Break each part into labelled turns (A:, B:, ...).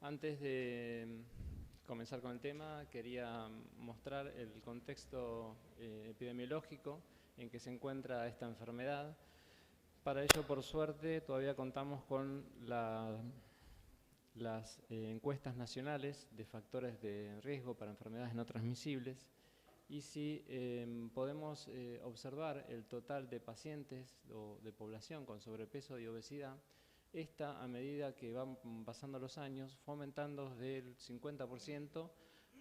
A: Antes de comenzar con el tema, quería mostrar el contexto epidemiológico en que se encuentra esta enfermedad. Para ello, por suerte, todavía contamos con las encuestas nacionales de factores de riesgo para enfermedades no transmisibles. Y si podemos observar el total de pacientes o de población con sobrepeso y obesidad, esta, a medida que van pasando los años, fue aumentando del 50%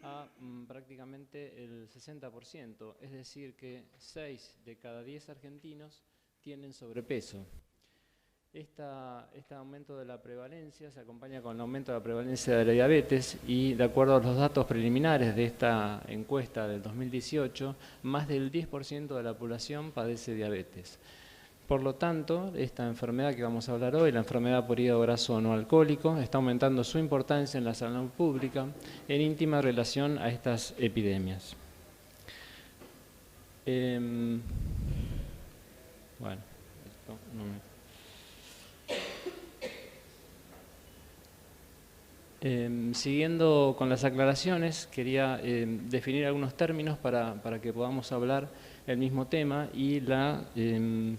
A: a prácticamente el 60%. Es decir, que 6 de cada 10 argentinos tienen sobrepeso. Este aumento de la prevalencia se acompaña con el aumento de la prevalencia de la diabetes y, de acuerdo a los datos preliminares de esta encuesta del 2018, más del 10% de la población padece diabetes. Por lo tanto, esta enfermedad que vamos a hablar hoy, la enfermedad por hígado graso no alcohólico, está aumentando su importancia en la salud pública en íntima relación a estas epidemias. Bueno, esto no me... Siguiendo con las aclaraciones, quería definir algunos términos para que podamos hablar el mismo tema, y la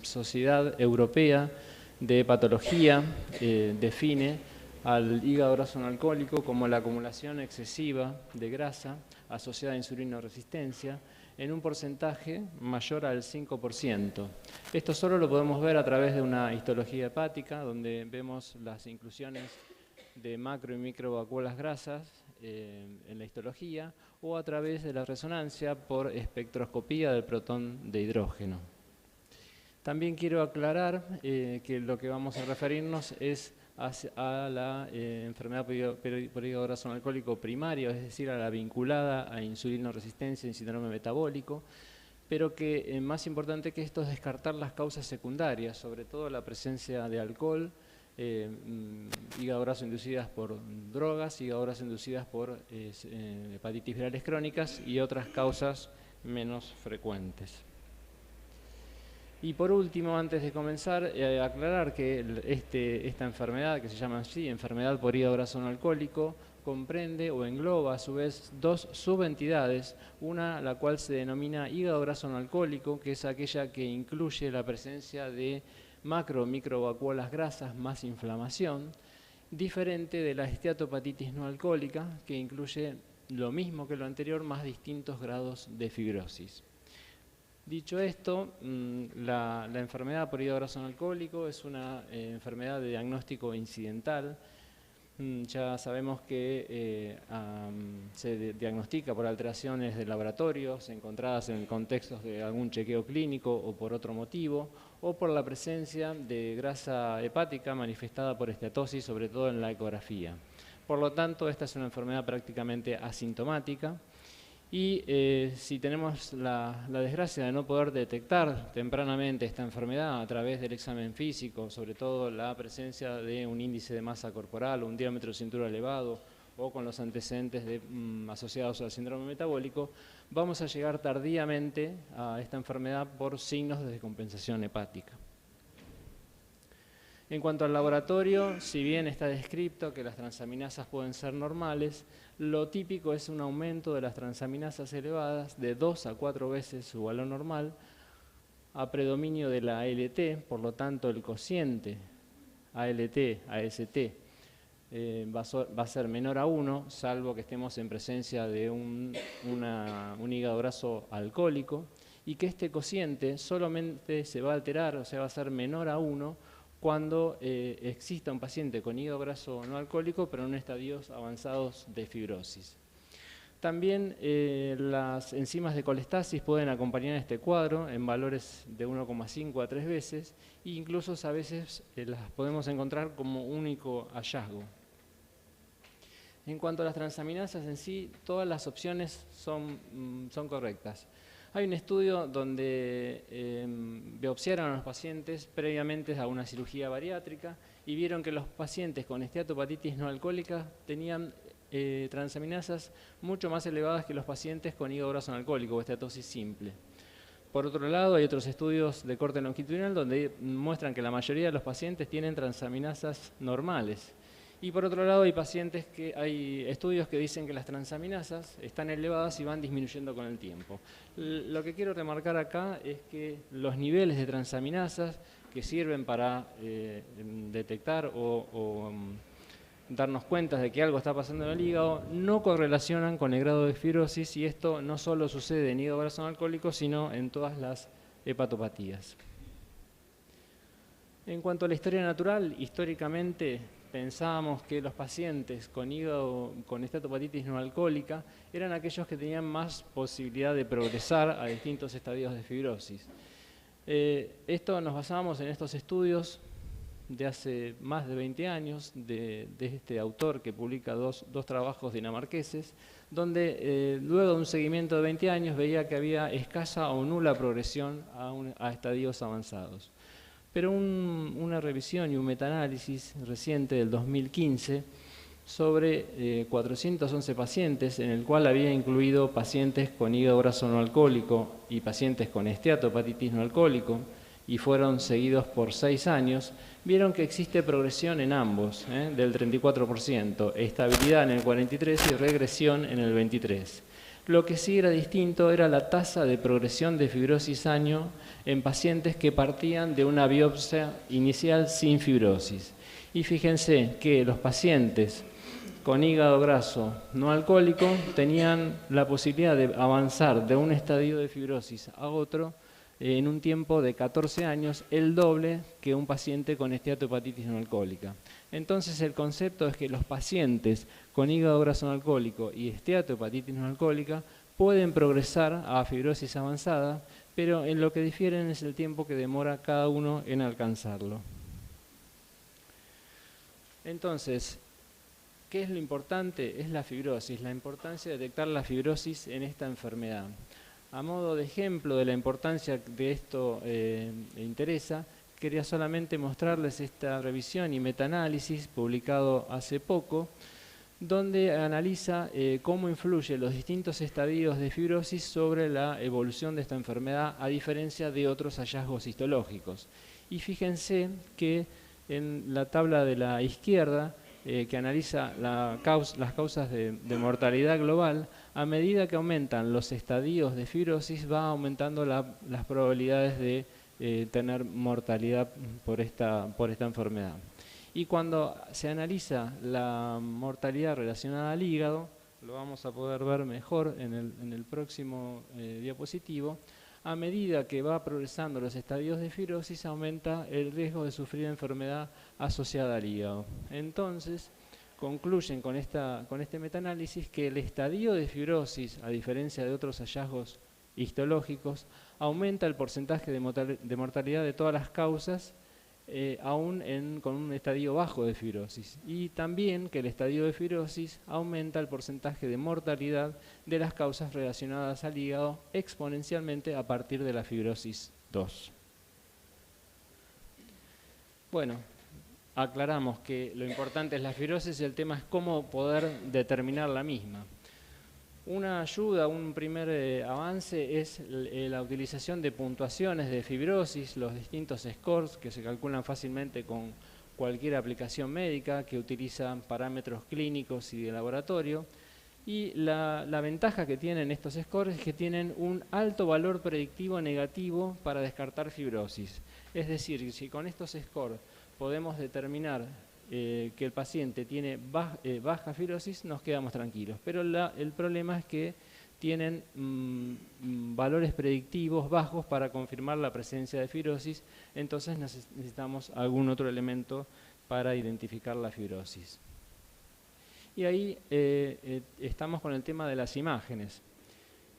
A: Sociedad Europea de Patología define al hígado graso no alcohólico como la acumulación excesiva de grasa asociada a insulinoresistencia en un porcentaje mayor al 5%. Esto solo lo podemos ver a través de una histología hepática, donde vemos las inclusiones de macro y microvacuolas grasas en la histología, o a través de la resonancia por espectroscopía del protón de hidrógeno. También quiero aclarar que lo que vamos a referirnos es a la enfermedad por hígado graso no alcohólico primaria, es decir, a la vinculada a insulinoresistencia y síndrome metabólico, pero que más importante que esto es descartar las causas secundarias, sobre todo la presencia de alcohol, hígado graso inducidas por drogas, hígado graso inducidas por hepatitis virales crónicas y otras causas menos frecuentes. Y por último, antes de comenzar, aclarar que esta enfermedad, que se llama así, enfermedad por hígado graso no alcohólico, comprende o engloba a su vez dos subentidades, una la cual se denomina hígado graso no alcohólico, que es aquella que incluye la presencia de macro o microvacuolas grasas más inflamación, diferente de la esteatopatitis no alcohólica, que incluye lo mismo que lo anterior, más distintos grados de fibrosis. Dicho esto, la enfermedad por hígado graso no alcohólico es una enfermedad de diagnóstico incidental. Ya sabemos que se diagnostica por alteraciones de laboratorios encontradas en contextos de algún chequeo clínico o por otro motivo, o por la presencia de grasa hepática manifestada por esteatosis, sobre todo en la ecografía. Por lo tanto, esta es una enfermedad prácticamente asintomática. Y si tenemos la desgracia de no poder detectar tempranamente esta enfermedad a través del examen físico, sobre todo la presencia de un índice de masa corporal o un diámetro de cintura elevado, o con los antecedentes asociados al síndrome metabólico, vamos a llegar tardíamente a esta enfermedad por signos de descompensación hepática. En cuanto al laboratorio, si bien está descrito que las transaminasas pueden ser normales, lo típico es un aumento de las transaminasas elevadas de 2 a 4 veces su valor normal, a predominio de la ALT, por lo tanto el cociente ALT-AST va a ser menor a 1, salvo que estemos en presencia de un hígado graso alcohólico, y que este cociente solamente se va a alterar, o sea, va a ser menor a 1, cuando exista un paciente con hígado graso no alcohólico, pero en estadios avanzados de fibrosis. También las enzimas de colestasis pueden acompañar este cuadro en valores de 1,5 a 3 veces, e incluso a veces las podemos encontrar como único hallazgo. En cuanto a las transaminasas en sí, todas las opciones son correctas. Hay un estudio donde biopsiaron a los pacientes previamente a una cirugía bariátrica y vieron que los pacientes con esteatopatitis no alcohólica tenían transaminasas mucho más elevadas que los pacientes con hígado graso no alcohólico o esteatosis simple. Por otro lado, hay otros estudios de corte longitudinal donde muestran que la mayoría de los pacientes tienen transaminasas normales Y por otro lado hay estudios que dicen que las transaminasas están elevadas y van disminuyendo con el tiempo. Lo que quiero remarcar acá es que los niveles de transaminasas que sirven para detectar o darnos cuenta de que algo está pasando en el hígado no correlacionan con el grado de fibrosis, y esto no solo sucede en hígado graso no alcohólico, sino en todas las hepatopatías. En cuanto a la historia natural, históricamente pensábamos que los pacientes con hígado con esteatopatitis no alcohólica eran aquellos que tenían más posibilidad de progresar a distintos estadios de fibrosis. Esto nos basábamos en estos estudios de hace más de 20 años de este autor que publica dos trabajos dinamarqueses, donde luego de un seguimiento de 20 años veía que había escasa o nula progresión a estadios avanzados. Pero una revisión y un metaanálisis reciente del 2015 sobre 411 pacientes, en el cual había incluido pacientes con hígado graso no alcohólico y pacientes con esteatopatitis no alcohólico, y fueron seguidos por 6 años, vieron que existe progresión en ambos, del 34%, estabilidad en el 43% y regresión en el 23%. Lo que sí era distinto era la tasa de progresión de fibrosis año en pacientes que partían de una biopsia inicial sin fibrosis. Y fíjense que los pacientes con hígado graso no alcohólico tenían la posibilidad de avanzar de un estadio de fibrosis a otro en un tiempo de 14 años, el doble que un paciente con esteatopatitis no alcohólica. Entonces el concepto es que los pacientes con hígado graso no alcohólico y esteatopatitis no alcohólica pueden progresar a fibrosis avanzada, pero en lo que difieren es el tiempo que demora cada uno en alcanzarlo. Entonces, ¿qué es lo importante? Es la fibrosis, la importancia de detectar la fibrosis en esta enfermedad. A modo de ejemplo de la importancia de esto interesa, quería solamente mostrarles esta revisión y metaanálisis publicado hace poco, donde analiza cómo influyen los distintos estadios de fibrosis sobre la evolución de esta enfermedad, a diferencia de otros hallazgos histológicos. Y fíjense que en la tabla de la izquierda, que analiza las causas de mortalidad global, a medida que aumentan los estadios de fibrosis, va aumentando las probabilidades de tener mortalidad por esta enfermedad. Y cuando se analiza la mortalidad relacionada al hígado, lo vamos a poder ver mejor en el próximo diapositivo, a medida que va progresando los estadios de fibrosis, aumenta el riesgo de sufrir enfermedad asociada al hígado. Entonces, concluyen con este metaanálisis que el estadio de fibrosis, a diferencia de otros hallazgos histológicos, aumenta el porcentaje de mortalidad de todas las causas, aún con un estadio bajo de fibrosis, y también que el estadio de fibrosis aumenta el porcentaje de mortalidad de las causas relacionadas al hígado exponencialmente a partir de la fibrosis 2. Bueno, aclaramos que lo importante es la fibrosis y el tema es cómo poder determinar la misma. Una ayuda, un primer avance es la utilización de puntuaciones de fibrosis, los distintos scores que se calculan fácilmente con cualquier aplicación médica que utiliza parámetros clínicos y de laboratorio. Y la ventaja que tienen estos scores es que tienen un alto valor predictivo negativo para descartar fibrosis. Es decir, si con estos scores podemos determinar que el paciente tiene baja fibrosis, nos quedamos tranquilos. Pero el problema es que tienen valores predictivos bajos para confirmar la presencia de fibrosis, entonces necesitamos algún otro elemento para identificar la fibrosis. Y ahí estamos con el tema de las imágenes.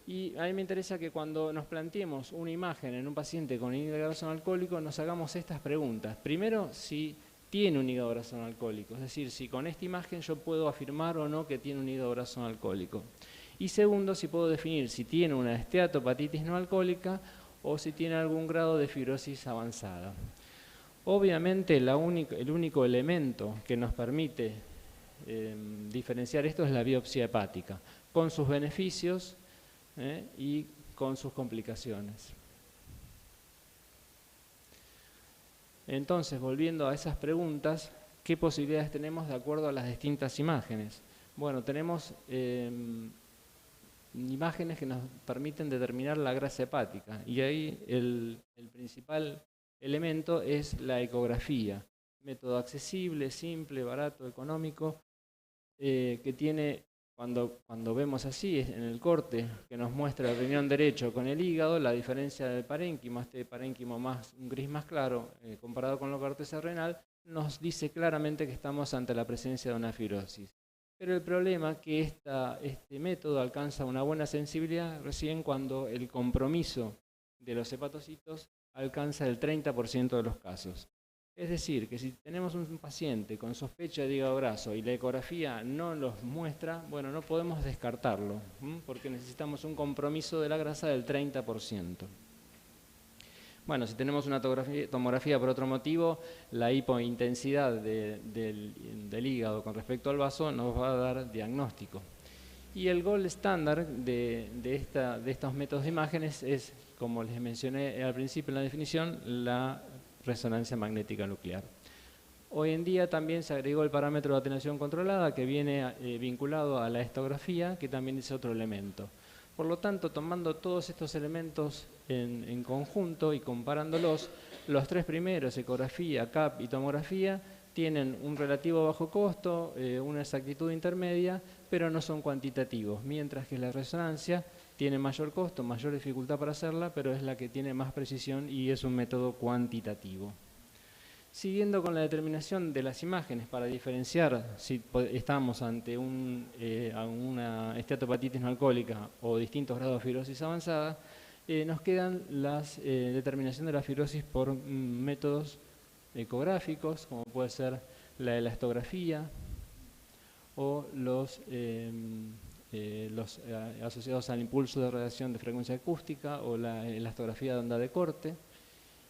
A: Y a mí me interesa que cuando nos planteemos una imagen en un paciente con hígado graso no alcohólico, nos hagamos estas preguntas. Primero, si tiene un hígado graso no alcohólico, es decir, si con esta imagen yo puedo afirmar o no que tiene un hígado graso no alcohólico. Y segundo, si puedo definir si tiene una esteatopatitis no alcohólica o si tiene algún grado de fibrosis avanzada. Obviamente el único elemento que nos permite diferenciar esto es la biopsia hepática, con sus beneficios y con sus complicaciones. Entonces, volviendo a esas preguntas, ¿qué posibilidades tenemos de acuerdo a las distintas imágenes? Bueno, tenemos imágenes que nos permiten determinar la grasa hepática, y ahí el principal elemento es la ecografía, método accesible, simple, barato, económico, que tiene, cuando vemos así, en el corte que nos muestra el riñón derecho con el hígado, la diferencia del parénquimo, este parénquimo un gris más claro, comparado con la corteza renal, nos dice claramente que estamos ante la presencia de una fibrosis. Pero el problema es que este método alcanza una buena sensibilidad recién cuando el compromiso de los hepatocitos alcanza el 30% de los casos. Es decir, que si tenemos un paciente con sospecha de hígado graso y la ecografía no los muestra, bueno, no podemos descartarlo, porque necesitamos un compromiso de la grasa del 30%. Bueno, si tenemos una tomografía por otro motivo, la hipointensidad del hígado con respecto al vaso nos va a dar diagnóstico. Y el gold estándar de estos métodos de imágenes es, como les mencioné al principio en la definición, la resonancia magnética nuclear. Hoy en día también se agregó el parámetro de atenuación controlada, que viene vinculado a la histografía, que también es otro elemento. Por lo tanto, tomando todos estos elementos en conjunto y comparándolos, los tres primeros, ecografía, CAP y tomografía, tienen un relativo bajo costo, una exactitud intermedia, pero no son cuantitativos, mientras que la resonancia tiene mayor costo, mayor dificultad para hacerla, pero es la que tiene más precisión y es un método cuantitativo. Siguiendo con la determinación de las imágenes para diferenciar si estamos ante una esteatopatitis no alcohólica o distintos grados de fibrosis avanzada, nos quedan las determinación de la fibrosis por métodos ecográficos, como puede ser la elastografía o los asociados al impulso de radiación de frecuencia acústica o la elastografía de onda de corte.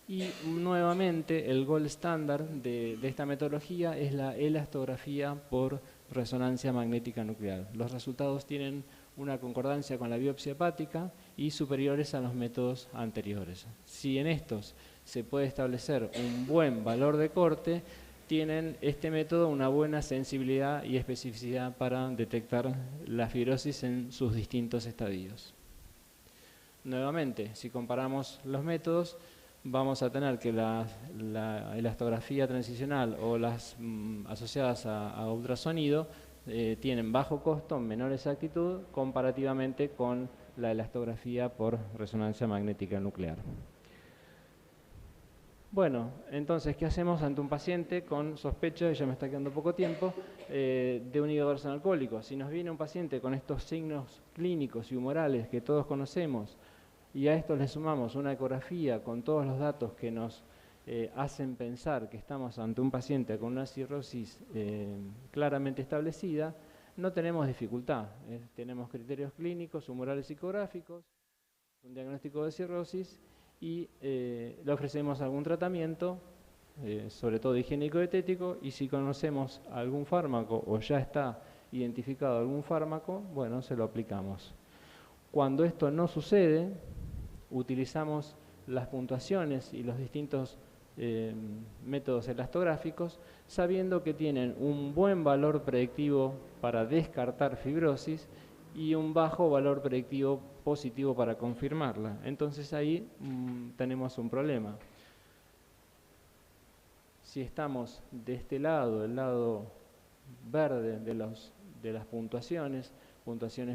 A: Y nuevamente el gold estándar de esta metodología es la elastografía por resonancia magnética nuclear. Los resultados tienen una concordancia con la biopsia hepática y superiores a los métodos anteriores. Si en estos se puede establecer un buen valor de corte, tienen este método una buena sensibilidad y especificidad para detectar la fibrosis en sus distintos estadios. Nuevamente, si comparamos los métodos, vamos a tener que la elastografía transicional o las asociadas a ultrasonido tienen bajo costo, menor exactitud, comparativamente con la elastografía por resonancia magnética nuclear. Bueno, entonces, ¿qué hacemos ante un paciente con sospecha, y ya me está quedando poco tiempo, de un hígado graso alcohólico? Si nos viene un paciente con estos signos clínicos y humorales que todos conocemos, y a esto le sumamos una ecografía con todos los datos que nos hacen pensar que estamos ante un paciente con una cirrosis claramente establecida, no tenemos dificultad. Tenemos criterios clínicos, humorales psicográficos, un diagnóstico de cirrosis y le ofrecemos algún tratamiento, sobre todo higiénico-dietético, y si conocemos algún fármaco o ya está identificado algún fármaco, bueno, se lo aplicamos. Cuando esto no sucede, utilizamos las puntuaciones y los distintos métodos elastográficos, sabiendo que tienen un buen valor predictivo para descartar fibrosis y un bajo valor predictivo positivo para confirmarla. Entonces ahí tenemos un problema. Si estamos de este lado, el lado verde de las puntuaciones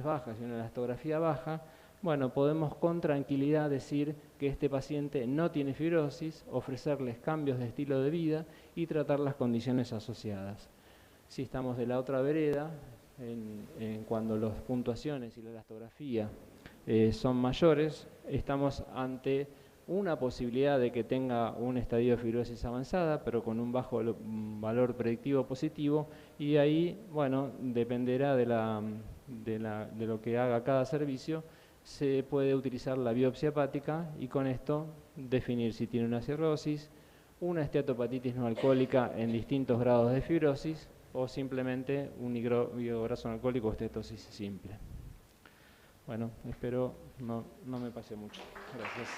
A: bajas y una elastografía baja, bueno, podemos con tranquilidad decir que este paciente no tiene fibrosis, ofrecerles cambios de estilo de vida y tratar las condiciones asociadas. Si estamos de la otra vereda, cuando las puntuaciones y la elastografía son mayores, estamos ante una posibilidad de que tenga un estadio de fibrosis avanzada, pero con un bajo valor predictivo positivo, y ahí, bueno, dependerá de lo que haga cada servicio, se puede utilizar la biopsia hepática y con esto definir si tiene una cirrosis, una esteatopatitis no alcohólica en distintos grados de fibrosis o simplemente un hígado graso no alcohólico o estetosis simple. Bueno, espero no me pase mucho. Gracias.